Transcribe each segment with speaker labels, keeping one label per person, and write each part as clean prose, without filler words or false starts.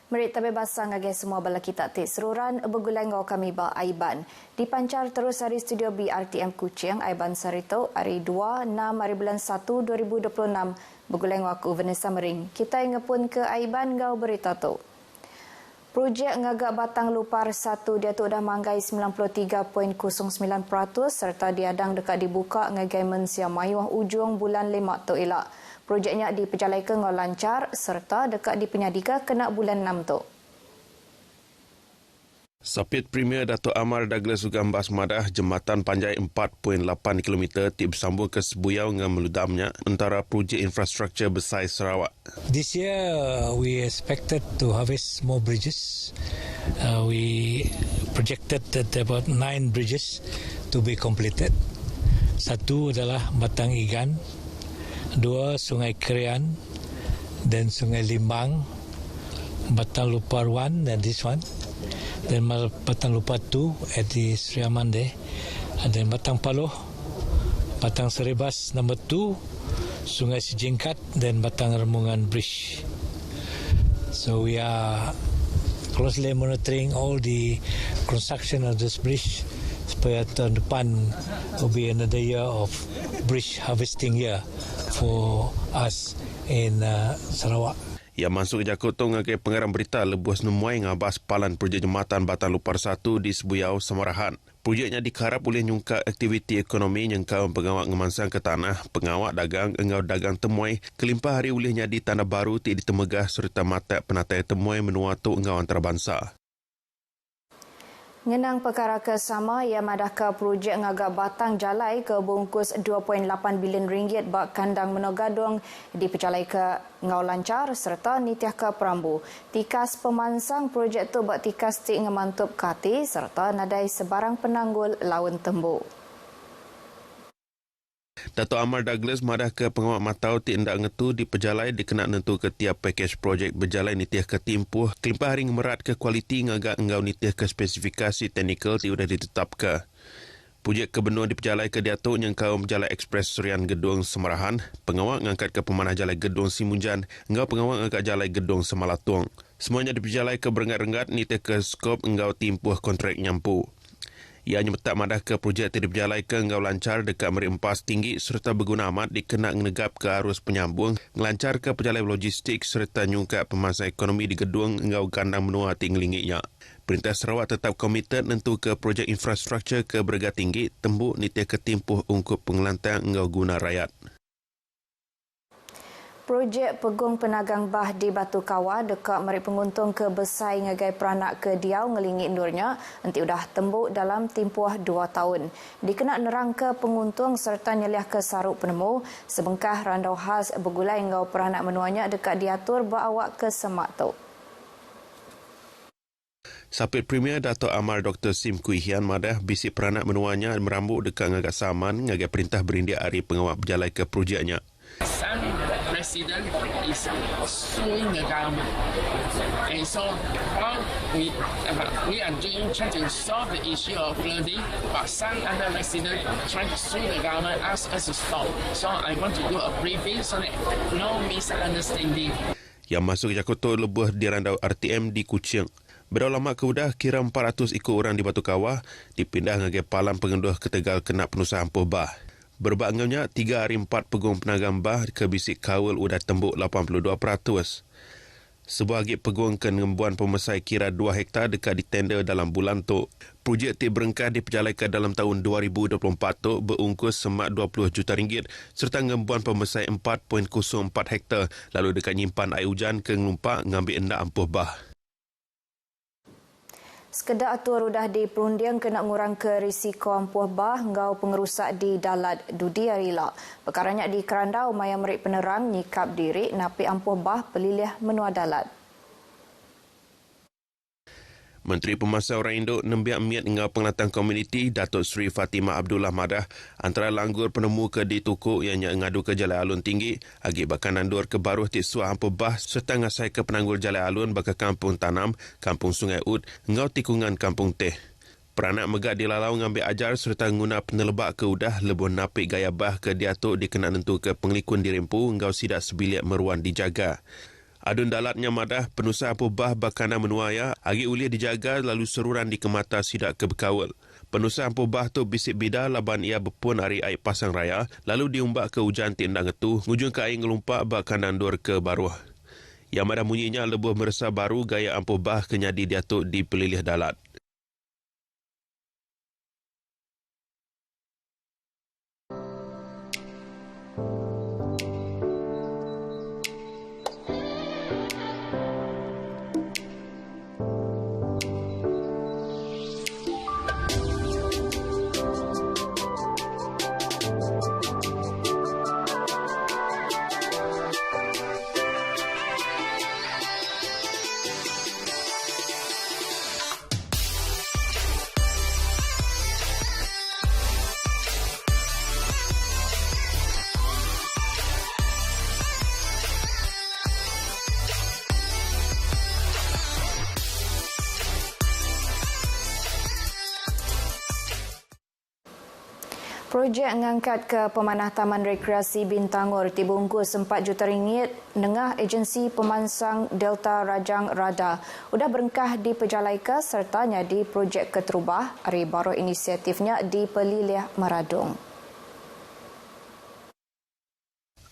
Speaker 1: Merit tabe basang agi semua bala kita ti seruran begulai ngau kami ba Aiban. Dipancar terus dari studio BRTM Kuching Aiban Sarito hari 2 6 hari bulan 1 2026 begulai ngau aku Vanessa Mering. Kita ingepun ke Aiban ngau berita tu. Projek ngagak Batang Lupar 1 dia tu dah manggai 93.09% serta diadang dekat dibuka ngagai mensia mayuh ujung bulan 5 tu elak. Projeknya diperjalakan ngau lancar serta dekat dipenyadika kena bulan 6 tu.
Speaker 2: Sapit Premier Dato' Amar Douglas Ugambas madah jembatan panjang 4.8 km ti bersambung ke Sebuyau dengan meludamnya antara projek infrastruktur besar Sarawak.
Speaker 3: This year we expected to harvest more bridges. We projected that about 9 bridges to be completed. Satu adalah Batang Igan, dua Sungai Kerian, dan Sungai Limbang, Batang Lupar 1 and this one. Then Batang Lupar 2 at the Sri Amande, and then Batang Paloh, Batang Serebas number 2, Sungai Sejingkat, then Batang Remungan Bridge. So we are closely monitoring all the construction of this bridge supaya tahun depan will be another year of bridge harvesting year for us in Sarawak.
Speaker 2: Ia masuk jakutong ngagai pengarang berita lebuas nemuai ngabas palan projek jembatan Batang Lupar 1 di Sebuyau, Samarahan. Projeknya dikarap oleh nyungka aktiviti ekonomi nyengkau pengawak ngemansang ke tanah, pengawak dagang, engau dagang temuai, kelimpah hari olehnya di tanah baru ti ditemegah serta mata penatai temuai menua tu engau antarabangsa.
Speaker 1: Ngenang perkara kesama ia madah ke projek ngagak Batang Jalai ke bungkus 2.8 bilion ringgit bak kandang Menogadong dipercalai ke ngau lancar serta nitiah ke Perambu. Tikas pemansang projek tu bak tikas tik ngemantup kati serta nadai sebarang penanggul lawan tembuk.
Speaker 2: Dato' Amar Douglas madah ke pengawak matau ti endak ngetu di pejalai dikena nentu ke tiap pakej projek berjalai nitiah ke timpuh kelimpah haring merat ke kualiti ngagak engau nitiah ke spesifikasi teknikal ti udah ditetap ke. Projek kebenua di pejalai ke Datuk nyengkau Jalai Ekspres Surian Gedung Semarahan, pengawak ngangkat ke pemanah Jalai Gedung Simunjan, engau pengawak ngangkat Jalai Gedung Semalatung. Semuanya di pejalai ke berengat-rengat nitiah ke skop engau timpuh kontrak nyampu. Ia nyemetak madah ke projek tidak berjalai ke engau lancar dekat merimpas tinggi serta berguna amat dikena ngegap ke arus penyambung, ngelancar ke pejalai logistik serta nyungkat pemasa ekonomi di gedung engau kandang menua tinggalingnya. Perintah Sarawak tetap komited nentu ke projek infrastruktur ke berga tinggi, tembuk nitiah ketimpuh ungkup pengelantang engau guna rakyat.
Speaker 1: Projek Pegung Penagang Bah di Batu Kawah dekat merik penguntung ke Besai ngagai peranak ke Diau ngelingit ndurnya nanti udah tembuk dalam tempoh 2 tahun. Dikena nerang ke penguntung serta nyeliah ke saruk penemu sebengkah randau khas bergulai ngau peranak menuanya dekat diatur berawak ke semak tu.
Speaker 2: Sapit Premier Dato' Amar Dr. Sim Kui Hian madah bisik peranak menuanya merambut dekat ngagak saman ngagai perintah berindia hari pengawak berjalai ke projeknya.
Speaker 4: Some president is suing the government, and so while we are trying to solve the issue of flooding, but some other residents trying to sue the government, ask us to stop. So I want to do a briefing so that no misunderstanding.
Speaker 2: Yang masuk Jakarta lebuh di randau RTM di Kuching. Berapa lama kemudian kira 400 ikut orang di Batu Kawah dipindah ngagai palang pengenduh ke Tegal kena penusahan Bah. Berbangnya 3 hari 4 pegung penagang bah ke bisik kawal udah tembuk 82%. Sebuah agit pegung ke ngembuan pemesai kira 2 hektar dekat ditender dalam bulan tu. Projek ti berengkah diperjalakan dalam tahun 2024 tu berungkus semak 20 juta ringgit serta ngembuan pemesai 4.04 hektar lalu dekat nyimpan air hujan ke ngelumpak ngambil endak ampuh bah.
Speaker 1: Sekedar atur udah diperundiang kena ngurang ke risiko ampuh bah ngau pengerusak di Dalat Dudi Arila. Perkaranya di Kerandau maya merik penerang nyikap diri napi ampuh bah pelilih menua Dalat.
Speaker 2: Menteri Pemasa Orang Induk nembiak miat ngau pengelatan komuniti Datuk Seri Fatimah Abdullah madah antara langgur penemu ke di Tukuk yang ngadu ke Jalai Alun tinggi agi bakal nandur ke baruh ti suah ampuh bah serta ngasai ke penanggul Jalai Alun baka Kampung Tanam, Kampung Sungai Ud, ngau tikungan Kampung Teh. Peranak megak dilalau ngambil ajar serta guna penelebak ke udah lebuh napik gaya bah ke diatuk dikena nentu ke penglikun dirempu ngau sidak sebiliak meruan dijaga. Adun dalatnya madah penusa Ampobah Bakana Menuaya agi ulih dijaga lalu seruran di kemata sidak ke Bekawal. Penusa Ampobah tu bisik bida laban ia berpun hari air pasang raya lalu diumbak ke hujan tindak ngetu ngujung ke air ngelumpak Bakanan Dor ke Baruh. Yang madah munyinya lebuh meresa baru gaya Ampobah kenyadi diatuk di pelilih dalat.
Speaker 1: Projek mengangkat ke pemanah Taman Rekreasi Bintangor dibungkus RM4 juta nengah agensi pemansang Delta Rajang Rada. Udah berengkah di Pejalaikan sertanya di projek Keterubah, hari baru inisiatifnya di Pelilih Meradung.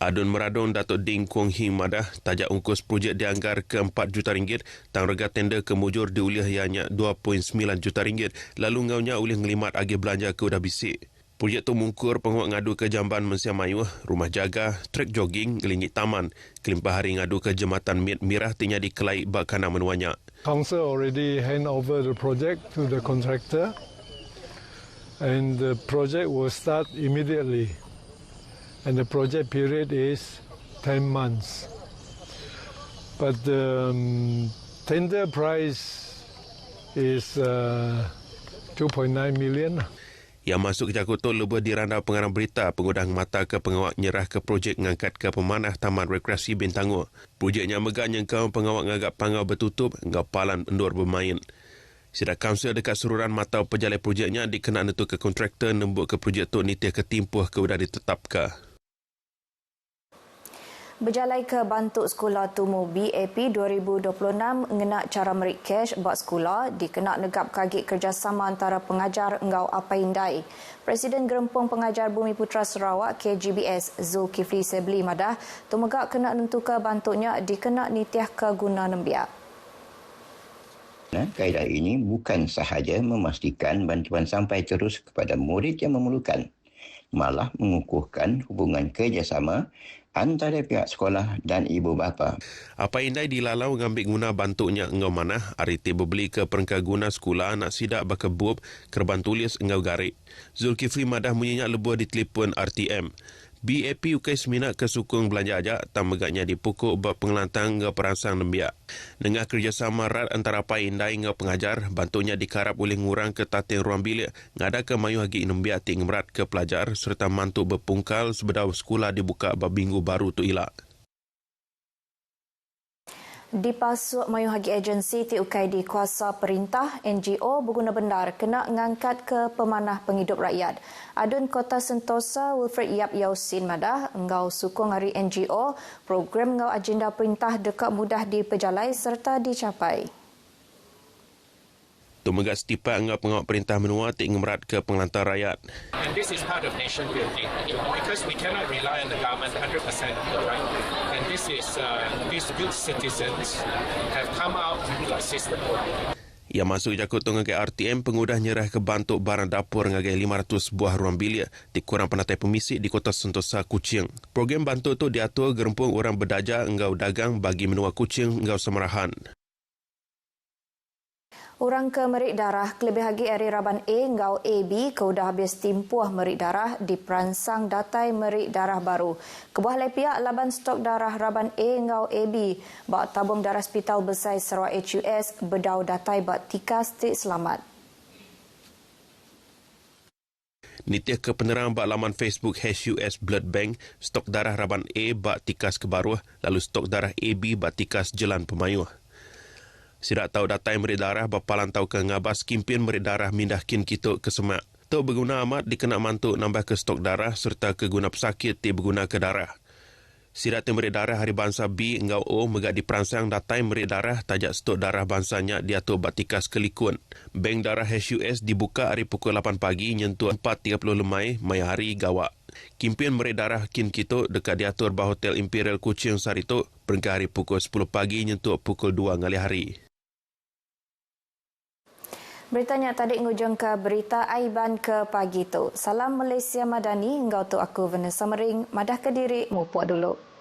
Speaker 2: Adun Meradung Datuk Ding Kuang Hing madah tajak ungkus projek dianggar ke RM4 juta tang rega tender kemujur diulih ianya RM2.9 juta lalu ngaunya ulih ngelimat agi belanja ke udah bisik. Projek tu mungkur penguat ngadu ke Jamban Mensia Mayuh, rumah jaga, trek jogging, gelingit taman. Kelimpah hari ngadu ke Jembatan Mit Mirah tinya di Kelai Bakana Menuanya.
Speaker 5: Council already hand over the project to the contractor and the project will start immediately. And the project period is 10 months. But the tender price is 2.9 million.
Speaker 2: Yang masuk ke Jakarta lebih diranda pengarang berita pengudang mata ke pengawak nyerah ke projek ngangkat ke pemanah Taman Rekreasi Bintangor. Projeknya megak nyengkau pengawak ngagak pangau bertutup ngau palan endur bermain. Sidak kaunsil dekat seruran mata pejalai projeknya dikenak netu ke kontraktor nembuk ke projek tu nitih ketimpuh ke udah ditetapkan.
Speaker 1: Berjalai ke Bantuk Sekolah Tumu BAP 2026 mengenak cara merik cash buat sekolah dikenak negap kagik kerjasama antara pengajar engau Apaindai. Presiden Gerempung Pengajar Bumi Putra Sarawak KGBS Zulkifli Sebli madah tumegak kena nentukan bantuknya dikenak nitiah ke guna nembiak.
Speaker 6: Kaedah ini bukan sahaja memastikan bantuan sampai terus kepada murid yang memerlukan, malah mengukuhkan hubungan kerjasama antara pihak sekolah dan ibu bapa.
Speaker 2: Apaindai dilalau ngambil guna bantuknya engau manah, ariti berbeli ke perengkah guna sekolah nak sidak bakebub kerban tulis engau garik. Zulkifli madah munyinya lebuh di telefon RTM. BAP ukai seminat ke sukung belanja ajak tam megaknya dipukuk bab pengelantang ngau perangsang nembiak. Dengan kerjasama rat antara Apaindai ngau pengajar, bantuknya dikarap oleh ngurang ke tating ruang bilik, ngada ke mayu hagi nembiak ting merat ke pelajar serta mantuk berpungkal sebedau sekolah dibuka bab minggu baru tu ilak.
Speaker 1: Dipasuk mayu hagi agensi ti ukai di kuasa perintah NGO berguna bendar kena ngangkat ke pemanah penghidup rakyat. Adun Kota Sentosa Wilfred Yap Yausin madah engau sukung hari NGO program engau agenda perintah dekat mudah diperjalai serta dicapai.
Speaker 2: Tumegak setipak engau pengawal perintah menua tik ngemerat ke pengelantar rakyat.
Speaker 7: And this is part of nation building because we cannot rely on the government 100%, right? And this is these good citizens have come out to assist the poor.
Speaker 2: Yang masuk Jakarta ngagai RTM pengudah nyerah ke bantuk barang dapur ngagai 500 buah ruang bilik di kurang penatai pemisik di Kota Sentosa Kuching. Program bantuk tu diatur gerempung orang berdaja engau dagang bagi menua Kuching engau Semerahan.
Speaker 1: Orang ke merik darah kelebih hagi area Raban A ngau AB keudah habis timpuh merik darah di peransang datai merik darah baru. Kebuah lai pihak laban stok darah Raban A ngau AB bak tabung darah Hospital Besar Sarawak HUS berdau datai bak tikas tik selamat.
Speaker 2: Nitiah ke penerang bak laman Facebook HUS Blood Bank, stok darah Raban A bak tikas ke Baruh, lalu stok darah AB bak tikas Jelan Pemayuh. Sidak tahu datai merik darah bapalan tahu ke ngabas kimpin merik darah mindah kin kituk ke semak. Tu berguna amat dikenak mantuk nambah ke stok darah serta ke guna pesakit ti berguna ke darah. Sirat merik darah Hari Bangsa B engau O megak diperansang datai merik darah tajak stok darah bangsanya diatur Batikas Kelikun. Bank darah HUS dibuka hari pukul 8 pagi nyentuh 4.30 lemai mai hari gawak. Kimpian merik darah Kin Kito dekat diatur bah Hotel Imperial Kuching Sarito berengkah hari pukul 10 pagi nyentuh pukul 2 ngali hari.
Speaker 1: Beritanya tadi ngujung ke berita Aiban ke pagi tu. Salam Malaysia Madani, engkau tu aku Vanessa Mering, madah ke diri, mupuak dulu.